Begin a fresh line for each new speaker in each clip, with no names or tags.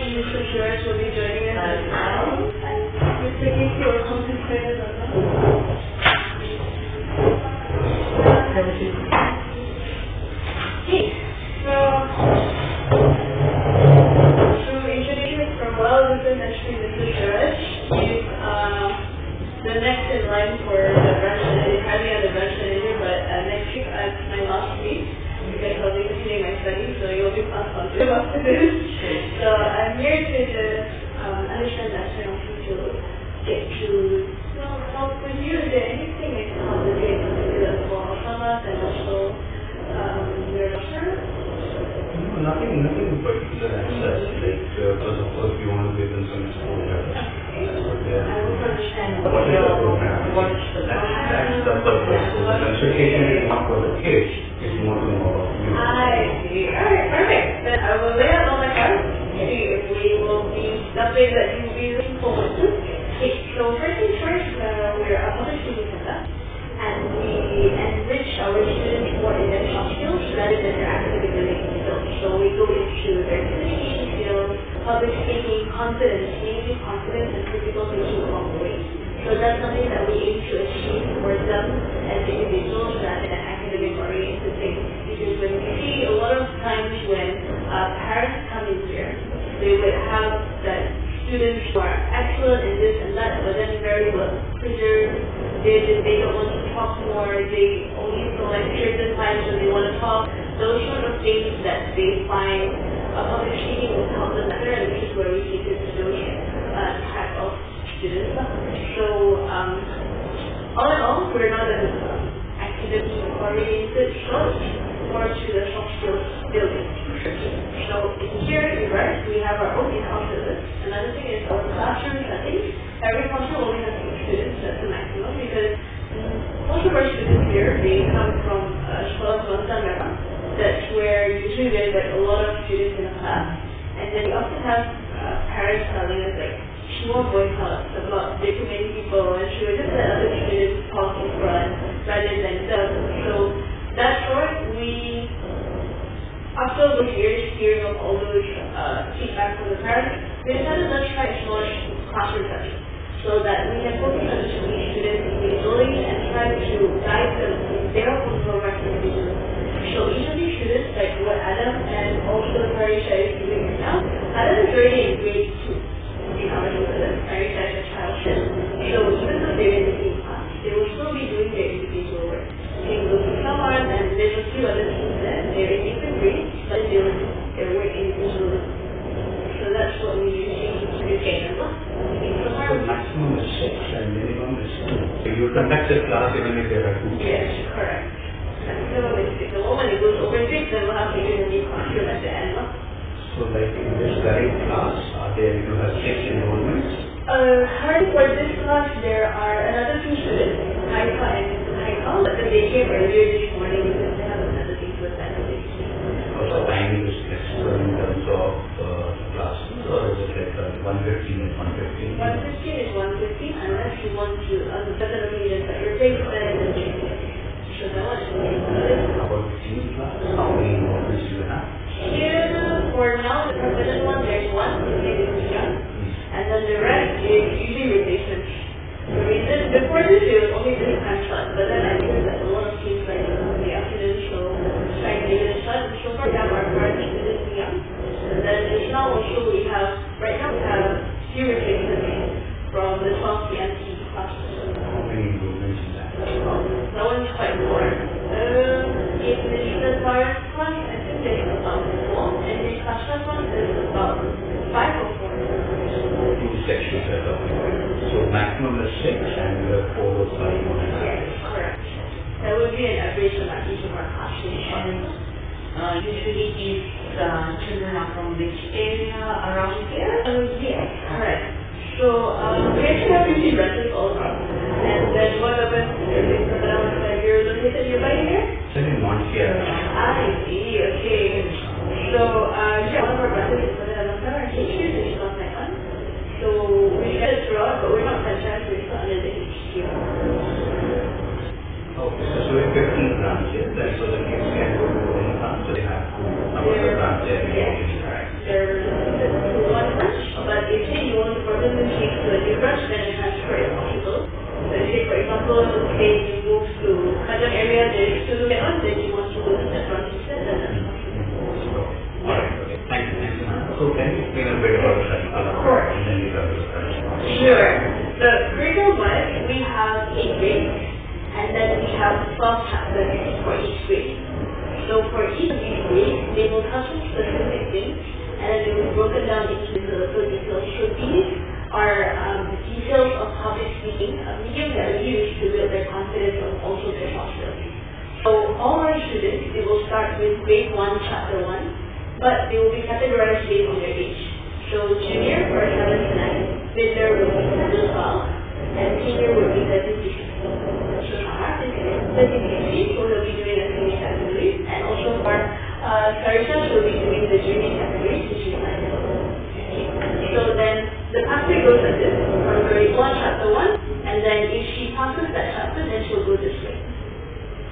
Mr. Suresh will be joining us as well. Mr. Casey will come to join us as well. Okay, so introducing from well, this is actually Mr. Suresh. He's the next in line for the branch manager, currently on the branch manager, but next week as my last week, because I'll be continuing my studies, so you'll be passed on to after this. So I'm here to just understand that to get to talk with you. Is there anything I can help with you in particular for Hamas and also your doctor?
No, nothing in particular as such, like, because of course we want to give them some exposure.
I will understand
What is the program? That's the purpose. So the consultation is not for the kids, it's more to know about you.
I see. Alright, perfect. Then I will lay out all my cards, see if we will be something that you will be looking forward to. Okay, so first things first, we're a public speaking center, and we enrich our students more in their soft skills rather than their academic related skills. So we go into their communication skills, public speaking, confidence, mainly confidence and critical thinking along the way. So that's something that we aim to achieve for them as individuals rather than academic oriented things. Because when you see a lot of times when parents come in here, they would have that students who are excellent in this and that, but then very well preserved. They don't want to talk more. They only feel like certain times when they want to talk. Those sort of things that they find public speaking will help them better, and this is where we take it to those type of students. So all in all, we're not an academic oriented approach, more to the soft skills building. So here in West, we have our own in-house syllabus. Another thing is our classroom settings. Every classroom only has 6 students, that's the maximum, because most of our students here, they come from Sekolah Swasta Merah. That's where usually there's like a lot of students in a class. And then we often have parents telling us like, she won't voice out about there too many people, and she would just let other students talk in front rather than them. So that's short. We, after those years, hearing of all those feedback from the parents, we decided let's try a smaller classroom setting so that we can focus on each students individually and try to guide them in their own progress individually. So each of these students, like what Adam and also the Parisha is doing right now, Adam is already in grade 2. Parisha is a child shift. So even though they're in the same class, they will still be doing their individual work. They will do someone, and there's a few other students that they're in different grades, but they will do their work individually. So that's what we usually get.
So maximum is 6 and minimum is 2. So you conduct a class even if there are 2.
Yes, correct. Maximum is 6. The moment it goes over 6, then we'll have to use a new classroom at the end.
So like in this current class, are there, you have 6 enrollments?
Currently for this class, there are another 2 students, Haika and Haika, but then they came earlier this morning because they have another thing with that today.
Also timing is flexible in terms of classes, or is it like 115 is 115?
115 is 115 unless you want to, on certain occasions at your place, then change it. So that one is
How about the team class? How many enrollments do you have?
here, for now, the permanent one, there's one, his name is Young, and then the rest is usually replacements. The reason, before this, it was only this time slot, but then I think that a lot of teams like in the afternoon, so trying to give it a shot. So far, we have our current students Young, and then just now also we have, right now we have few replacements from the 12 p.m. classes.
How many enrollments is that?
That one's quite more. In the current class, I think there's about 4, and the class one is about 5 or 4.
2 sections are talking about. So maximum is 6 and you have 4 or 5 more.
Yes, correct. That would be an average of each of our classes.
Usually these children are from which area around here?
Yes, correct. So we actually have 50 branches all around. And then one of us is around you're located nearby here?
It's in Montreal.
I see, okay. So yeah, one of our branches is for the Alabama HQ, which is not my one. So we get it throughout, but we're not franchised, we're still under the HQ.
Okay, so we have 15 branches, and so the kids can go to any branch, so they have to number the branch every day.
Yes, correct. They're limited to one branch.
So can you explain a bit about the curriculum?
Of course.
And then we go to the curriculum.
Sure. The curriculum wise, we have 8 grades, and then we have 12 chapters for each grade. So for each of these grades, they will touch on specific things, and then they will be broken down into little details. So these are details of public speaking, a medium that we use to build their confidence and also their possibilities. So all our students, they will start with grade 1, chapter 1, but they will be categorized based on their age. So junior or 7 to 9, middle will be 7 to 12, and senior will be 13 to 16. So Shahar is 13 to 16, so they'll be doing the senior categories, and also for Sarisa will be doing the junior categories, which is 9 to 12. So then the pathway goes like this, from grade 1, chapter 1, and then if she passes that chapter, then she'll go this way.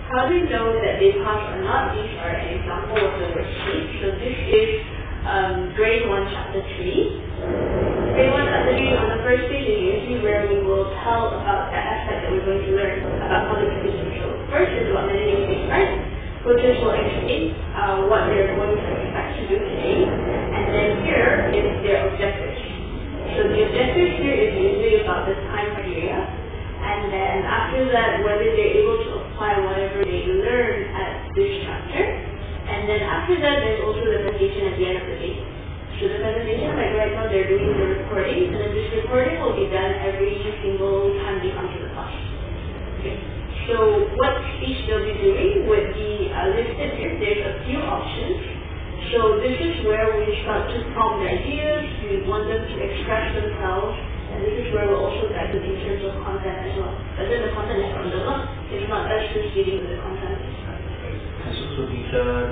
How do we know that they pass or not? These are an example of the worksheet. So this is grade 1, chapter 3. Grade 1, chapter 3, on the first page is usually where we will tell about that aspect that we're going to learn about public speaking. So first is about managing stage fright. Coaches will explain what they're going to expect to do today. And then here is their objectives. So the objective here is usually about the time criteria. And then after that, whether they're able to apply whatever they learn at this chapter. And then after that, there's also the presentation at the end of the day. So the presentation, like right now, they're doing the recording, and then this recording will be done every single time they come to the class. Okay. So what speech they'll be doing would be listed here. There's a few options. So this is where we start to prompt their ideas. We want them to express themselves. And this is where we'll also guide them in terms of content as well. Whether the content is from the book, if not, that's just dealing with the content.
So these are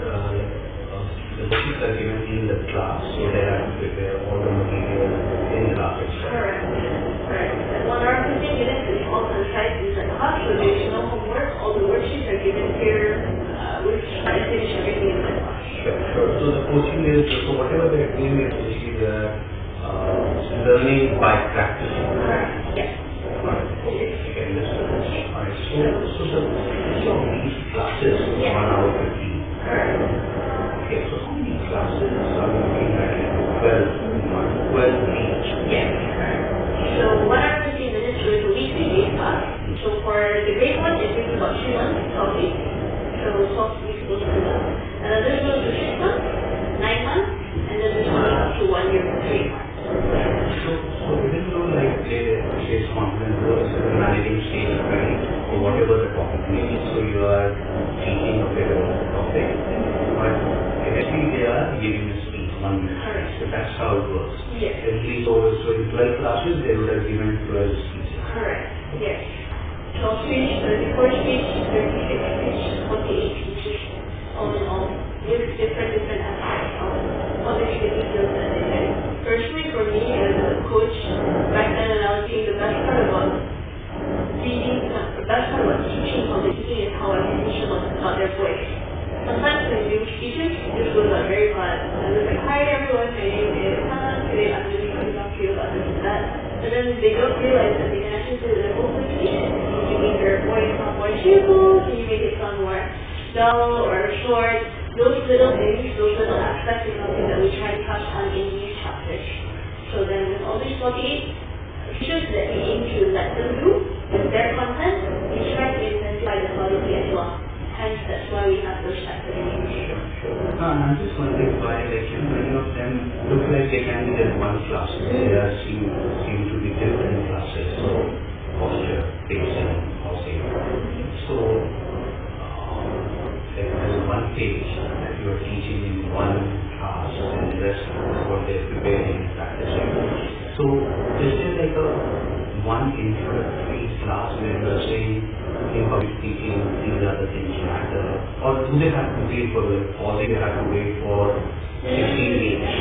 the books are given in the class, so they have to prepare all the material in the class itself.
Correct. Correct. And 1 hour 15 minutes is all concise inside the class, so there's no homework. All the worksheets are given here. We try to finish everything in the class.
Sure. So the coaching is, so whatever they're doing is basically they're learning by practicing.
Correct. Yes.
Okay, alright. So these classes,
Yes.
1 hour 15.
Correct.
Okay, so how many classes are we looking at? 12 each.
Yes. Correct. So 1 hour 15 minutes with a weekly day class. So for the grade 1, it takes about 3 months, 12 weeks. So 12 weeks goes to that. And then this goes to 6 months, 9 months, and then this goes up to 1 year for 3 months.
So even though like is confident managing stage fright or whatever the topic may be, so you are teaching a bit about the topic, but eventually they are giving a speech 1 minute.
Correct.
So that's how it works.
Yes.
So in 12 classes they would have given 12 speeches.
Correct. Yes. 12 speech, 34 speech, 36 speech, 48 speeches, all in all, with different aspects of public speaking skills that they have. Personally, for me as a coach, back then when I was saying the best part about teaching public speaking is how I can teach them about their voice. Sometimes when you do speeches, this goes out very bad. And it's like, hi everyone, my name is Hannah, today I'm going to talk to you about this and that. And then they don't realize that they can actually do their own speech. Can you make your voice sound more cheerful? Can you make it sound more dull or short? Those little things, those little aspects is something that we try to touch on in these chapters. So then with all these 48 features that we aim to let them do with their content, we try to intensify the quality as well. Hence, that's why we have those chapters.
Sure. I'm just wondering why, many of them look like they can be in one class. They are seem to be different classes. So posture, pacing, housing. So there's one page that you are teaching in one class, and the rest is what they're preparing and practicing. So is there like a one introductory class where you are saying in public speaking these are the things matter, or do they have to wait for the pausing? They have to wait for 16 weeks.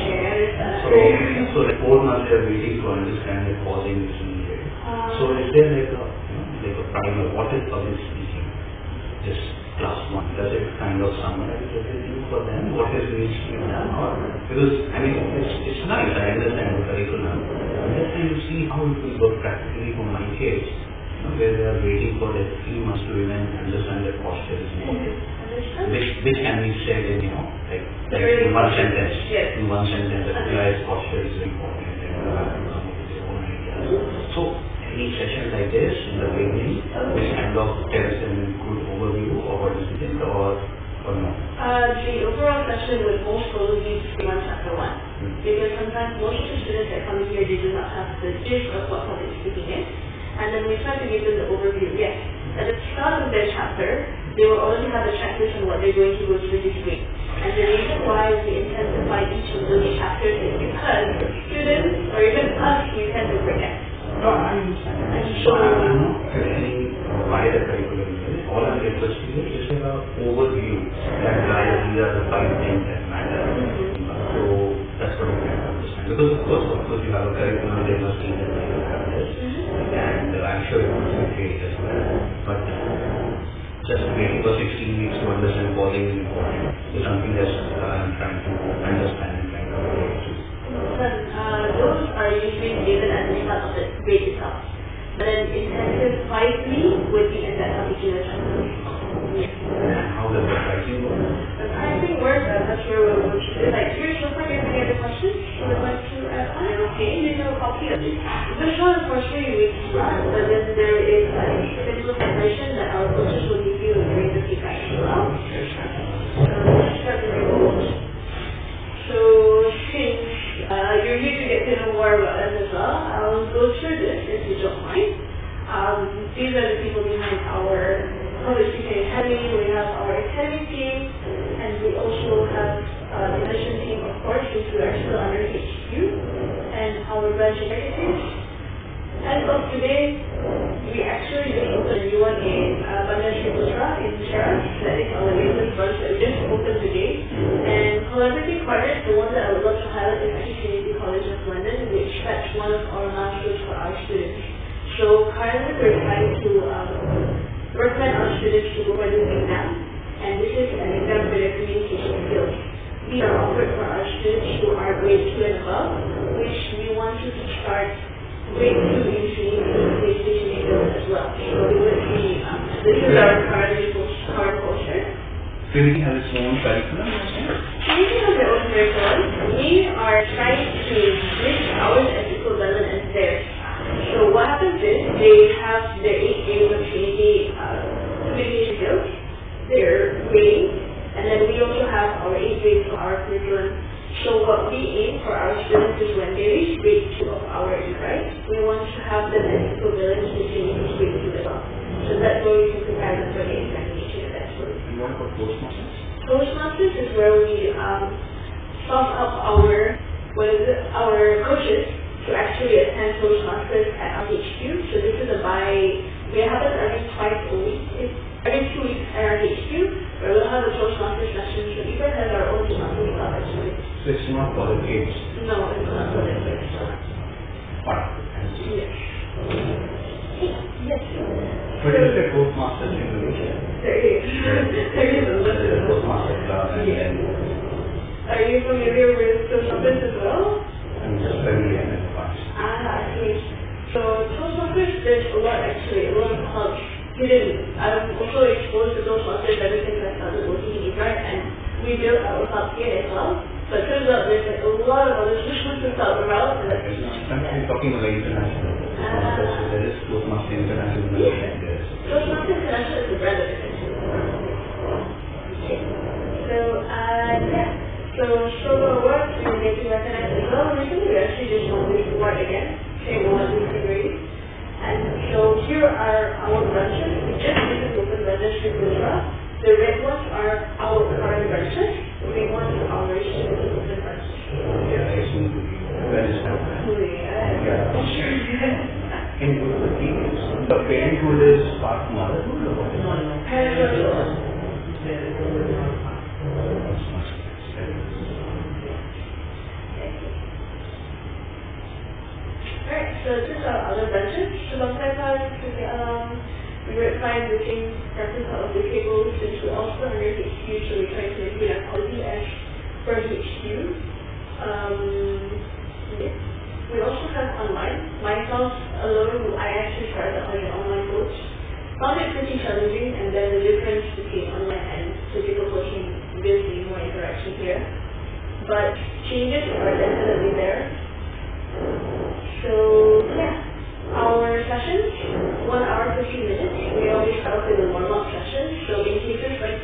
So like 4 months they are waiting to understand that pausing is needed. So is there like a primer? What is public speaking? Just class 1. Does it kind of summarize everything for them? What is needs to be done? Or because it's nice. I understand the curriculum. I'm just trying to see how it will work practically for my kids, where they are waiting for like 3 months to even understand their posture is needed. Which can be said in like in one sentence.
Yes.
In one sentence, apply is very important and everyone has to come up with their own ideas. So any session like this in the beginning, which kind of tells them a good overview of what is it or no?
The overall session would most probably be on chapter 1, because sometimes most of the students that come here, they do not have the gist of what public speaking is, and then we try to give them the overview. Yes, at the start of their chapter, they will already have a checklist on what they're going to go through this week. And the reason why we intensify each of those chapters is because students, or even us, we tend to forget.
No, I understand. So I'm not questioning why the curriculum is. All I'm requesting is just an overview that these are the 5 things that matter. So that's what I'm trying to understand. Because of course you have a curriculum, there must be the practice, and I'm sure it must be great as well. But just waiting for 16 weeks to understand calling is important. It's something that I'm trying to understand and trying to relate to.
Those are usually given at the start of the grade itself. But then intensive 5 would be in that particular chapter. Yes.
And how does the pricing work?
The pricing works, that's where we'll choose. Like, here's so far, do you have any other questions you would like to add on? Okay, you have a copy of this. This one, unfortunately, we cannot, but then there is a simplified version that our coaches will give you during the feedback as well. Let's start with the goals. So, since you're here to get to know more about us as well, I'll go through this if you don't mind. These are the people behind our public speaking academy. We have our academy team, and we also have the mission team, of course, since we are still under HQ, and our branch executives. As of today, we actually just opened a new one in Bandar Sri Putra in Chera. That is our latest branch that we just opened today. And collaborating partners, the one that I would love to highlight is actually Trinity College of London, which that's one of our milestones for our students. So currently we're trying to recommend our students to go for this exam, and this is an exam for their communication skills. These are offered for our students who are grade 2 and above, which we want you to start grade 2 in communication skills as well. So it would be, this is our current poster.
Trinity has its own curriculum?
Trinity has their own curriculum. We are trying to reach ours as equivalent as theirs. So what happens is they have their 8 grades of Trinity communication skills, their grading, and then we also have our 8 grades of our curriculum. So what we aim for our students is when they reach grade 2 of ours, right, we want to have them as equivalent to Trinity's grade 2 as well. So that's where we can prepare them for the examination eventually.
And what about Toastmasters?
Toastmasters is where we sum up our coaches to actually attend Toastmasters at our HQ. So this is we have it every 2 weeks at our HQ, where we'll have a Toastmasters session. So even has our own Toastmasters club actually.
So it's not for the kids?
No, it's not for the kids. Yes. Yes.
But is there Toastmasters in Malaysia?
There is. There is a
There is a Toastmasters club and then...
Are you familiar with Toastmasters as well?
I'm just familiar with the parts.
I see. So Toastmasters, there's a lot of clubs hidden. I'm also exposed to Toastmasters ever since I started working in Ibrahim, and we built our club here as well. So it turns out there's a lot of other Toastmasters out around.
I'm talking about international. So there is Toastmasters International.
Yes. Toastmasters International is a brand of it. So, So our work is getting recognized as well. Recently we actually just won this award again, same one in February. And so here are our branches. We just recently opened branches in Putra. The red ones are our current branches. The green ones are our recently opened branches.
Yeah, I assume to be well established. In the parenthood is part motherhood or what?
No. Parenthood. Alright, so this is our other branches. So sometimes we would find the same practice of the table since we're also under HQ, so we try to maintain our quality as per HQ. We also have online. Myself alone, I actually started on an online coach. Found it pretty challenging, and then the difference between online and physical coaching, there's more interaction here. But changes are definitely there. So yeah, our sessions, 1 hour 15 minutes. We always start with a warm-up session. So in cases like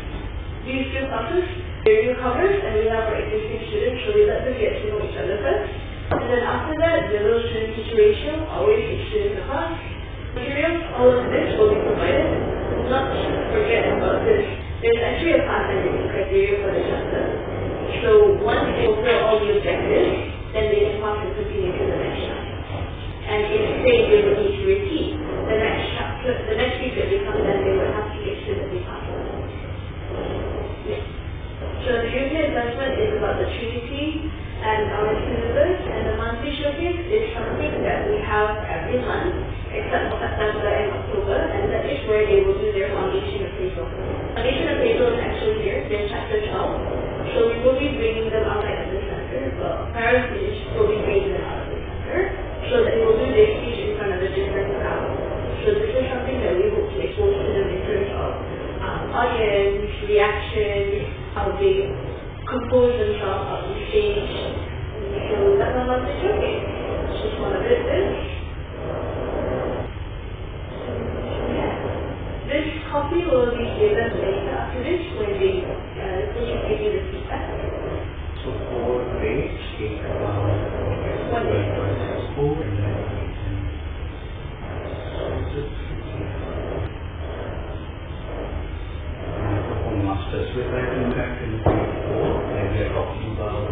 these two classes, they're newcomers and we have our existing students, so we let them get to know each other first. And then after that, the little student-teacher ratio, always 6 students in class. Materials, all of this will be provided. Not to forget about this, there's actually a pass entry criteria for the chapter. So once they fulfill all the objectives, then they can pass and continue to the next chapter. And if say they would need to repeat the next chapter, the next week that they come, then they would have to make sure that they pass. Yeah. So the European assessment is about the Trinity and our syllabus, and the monthly showcase is something that we have every month, except for September and October, and that is where they will do their foundation appraisal. Foundation appraisal is actually here, their chapter 12, so we will be bringing them outside of the center, but parents will be bringing them out of the center, so that they will do their speech in front of a different crowd. So this is something that we hope to expose to them in terms of audience, reaction, how they compose themselves on the stage. So that's what I'm showcase. Just want to bit this. Yeah. This copy will be given later after this when they give you the feedback.
So 4 grades, 1 day, 4 and then masters with that impact in 4, and we are talking about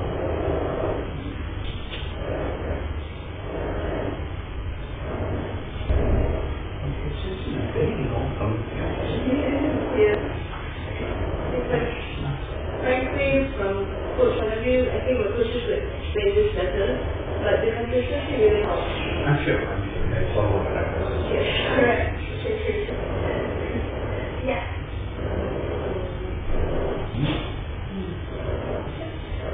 it's just a very long commitment.
Yeah. It's like, frankly, from coach point of view, I think what coaches would explain this better, but the consistency really helps.
I'm sure that's all what practice.
Yes, correct. Yeah.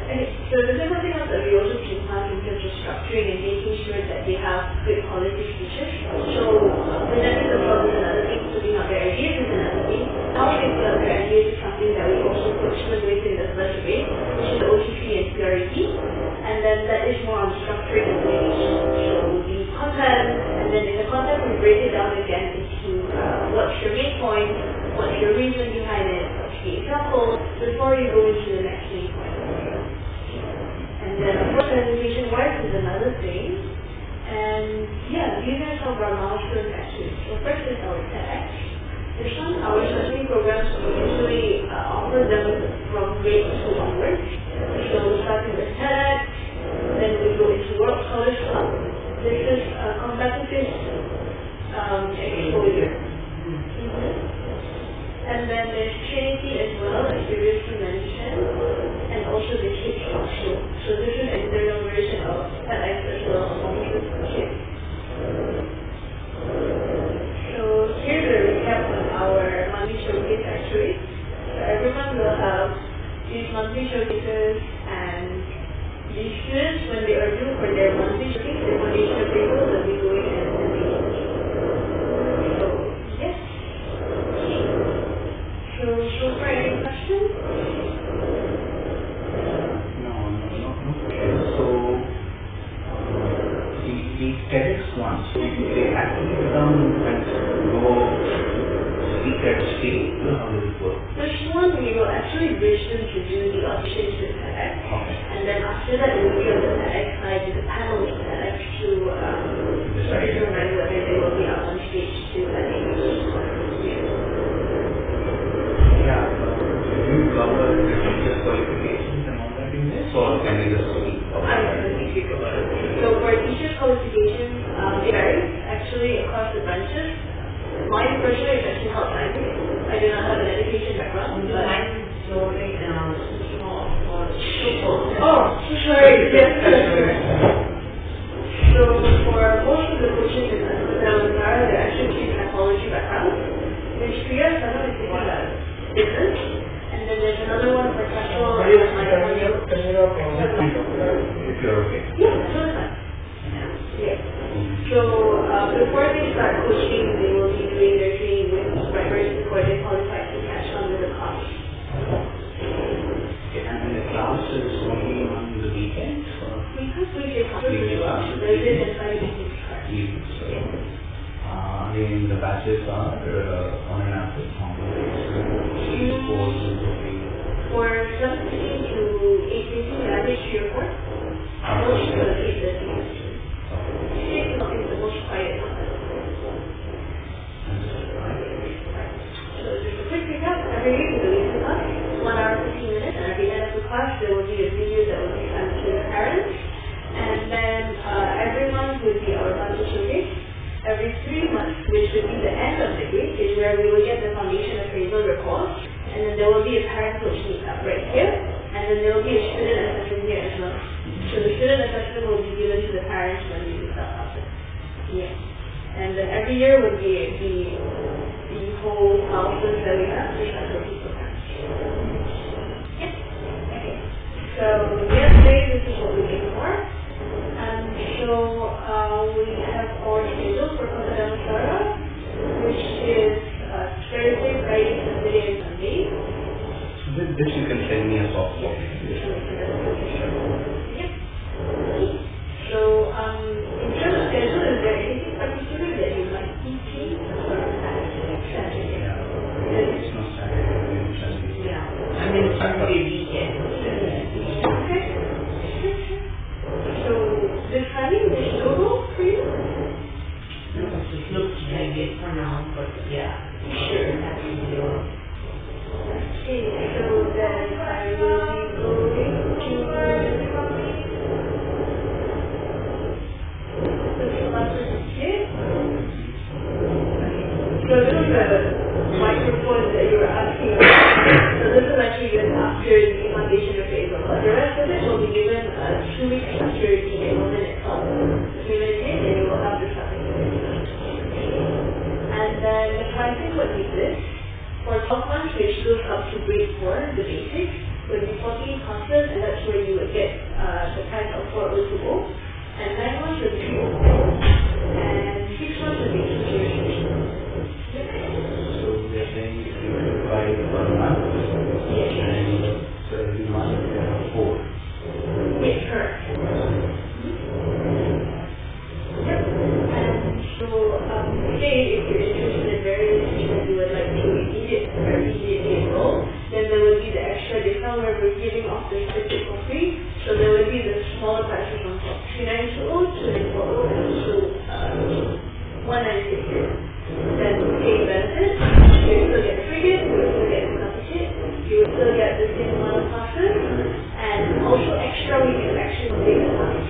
Okay, so this is something else that we also keep on in terms of structuring and making sure that they have good quality speeches. So presenting themselves is another thing, putting out their ideas is another thing. How they put out their ideas is something that we also coach them with in the first grade, which is the OTP and PREP. And then that is more on structuring and ways. So the content, and then in the content we break it down again into what's your main point, what's your reason behind it, what's the example, before you go into the next main point. And then of course presentation wise is another thing. And yeah, these are some of our milestones actually. So first is our TEDx. There's some our studying programs we usually offer them from grade 2 onwards. So starting with TEDx, then we go into World Scholars Club. This is a competitive exposure. And then there's Trinity as well, as previously mentioned, and also the kids show. So this is an internal version of TEDx as well among the kids. So here's a recap on our monthly showcase actually. So every month we'll have these monthly showcases, and these students, when they are due for their monthly showcase, their foundation appraisal, they'll be going and attending. So yes. So far, any questions?
No. So the TEDx one, so they actually come and go speak at stage. How does it work?
This one, we will actually bridge them to do the auditions with TEDx.
Okay.
And then after that, we will be on the TEDx side with the panel with TEDx to determine whether they will be up on stage to
Yeah. Do you cover the teacher's qualifications and all that in this, or can you just speak about that?
So for teachers' qualifications, it varies actually across the branches. Mine personally is actually health science. I do not have an education background, but I'm
Sorry, small for
oh, so sorry. Yes. So for most of the coaches in Telangana, they're actually teaching psychology background. There's Priya, I know it's taking a business, and then there's another one for sexual and mitochondrial.
If you're okay.
Yeah, so it's fine. Yeah. So before they start coaching, they will be doing their training with members before they qualify to catch on with the class.
Okay, and the class is only on the weekends?
We have weekday classes as well. Thursdays and Fridays.
experience. Again, the batches are on an average how many days? 3, 4, 2, 3.
For 17 to 18, we average 3 or 4. Most of the cases, 6 is the most quiet one. So just a quick recap. Every week we release a class, 1 hour 15 minutes, and at the end of the class there will be a video that will be sent to the parents. And then every month would be our monthly showcase. Every 3 months, which would be the end of the week, is where we will get the foundation appraisal report. And then there will be a parent coach meetup right here. And then there will be a student assessment here as well. So the student assessment will be given to the parents when we meet up after. Yeah. And then every year would be the whole milestones that we have to share for people parents. Yeah. Okay. So yesterday this is what we did for. So we have our schedule for Coconut Sarah, which is Thursday, Friday, Saturday, and Sunday.
This you can send me a soft copy.
Yep. So in terms of schedule, is there anything particular that you might be teaching or Saturday?
Yeah. It's not Saturday, it's Sunday.
Yeah. I mean, Sunday weekend.
Okay. So this timing is doable for you?
It looks like it for now, but yeah.
Sure. Okay, so then I will be going to the classes kit. So this is the microphone that you were asking about. So this is actually given after the foundation appraisal. The rest of it will be given 2 weeks after the enrollment itself. So you will take and you will have the traffic. And then the pricing would be this. For 12 months, which goes up to grade 4, the basics, would be 14 classes, and that's where you would get the price of 4 O2O. And 9 months would be 3 and 6 months would be 2 years.
So we are saying if you buy 1 month, and so every month there are 4.
Yes, correct. Yep. And so, say if you're interested in various things that you would like to immediately enroll, then there would be the extra discount where we're giving off the certificate for free. So there would be the smaller prices on top, 2920, 2940, and also 1960. Then paying benefits, you would still get the frigate, you would still get the coffee kit, you would still get the same amount of classes, and also extra weeks of action will take the class.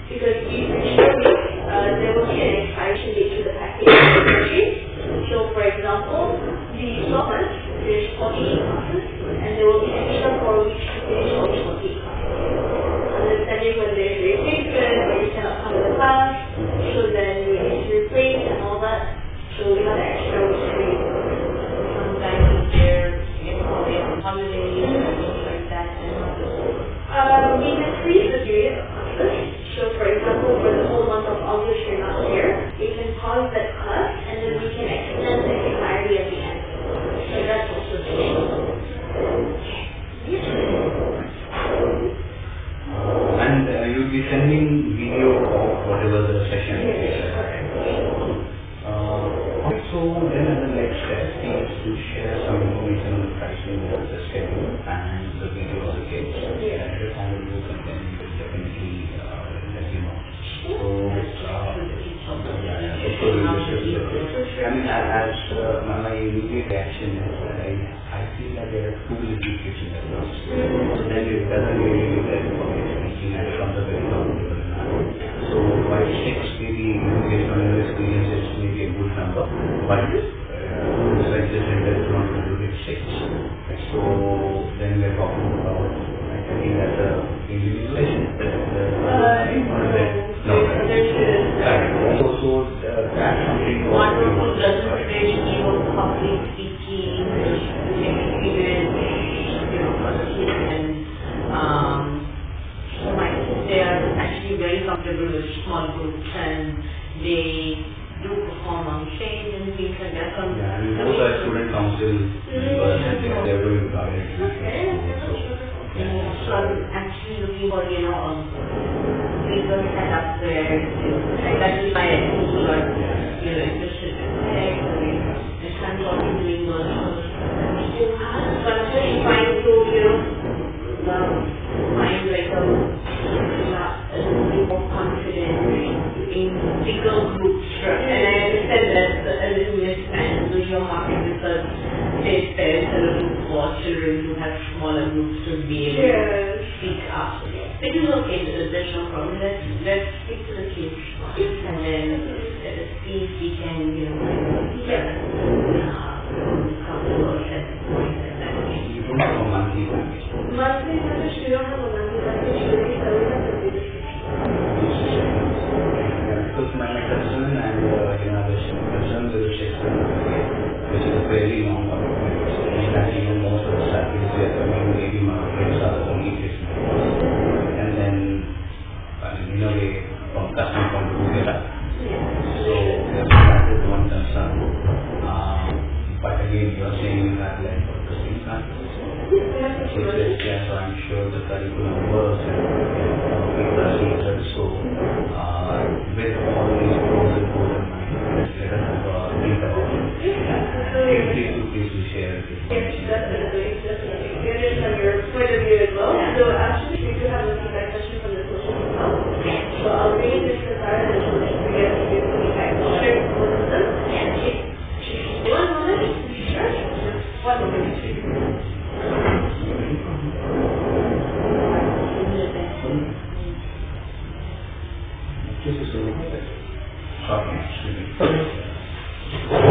Because each extra week, there will be an expiration date to the package. So for example, the 12 months, there's 48 classes, and there will be extra 4 weeks to finish all the 48 classes. Understanding when there's replacement, or you cannot come to the class, so then you need to replace and all that. So we have extra weeks for you.
Sometimes they're on holidays and things like that.
We increase the period of classes. So for example, for the whole month of August you're not here, we can pause that class and then we can extend the expiry at the end. So that's also doable.
And you'll be sending video of whatever the session is. So then the next step is to share some information on the pricing of the schedule and the video of the case. And if I will look and then we will definitely let you know. So, I mean, as my immediate reaction is I feel that there are too little teaching as well. So then it doesn't really give that information teaching and from the very comfortable manner. So by 6 maybe based on your experience it's maybe a good number, but like this center is not going to hit 6. So then we're talking about I think that's a individualization. No. So that's something
One who doesn't really know public speaking, experience, for the students, they are actually very comfortable with small groups and they do perform on stage and things like that.
Yeah, and both are student council members and they're going to guide.
So I'm actually looking for, people set up where that is why someone should be able to speak up. It is okay, there's no problem. Let's stick to the case and then let us see if we can, come to a set point at that point.
You don't have a monthly package.
Monthly package, we don't have a monthly package. We only have a
Because my concern and the concern with the Shakespeare which is a fairly long commitment. And most of the strategies we are coming maybe markets are only 6 months. And then in a way from customer point of view so that is one concern. But again you are saying that like for the same practice. So I'm sure the curriculum works and people are seated. So with all these pros and cons in mind, let us have a think about it. Please share this information.
Definitely. We understand your point of view as well. So actually, we do have a feedback session from the social as well. So I'll read this regarding the solution to get to give feedback. Share one of them. One moment. Sure. One moment.
This is a short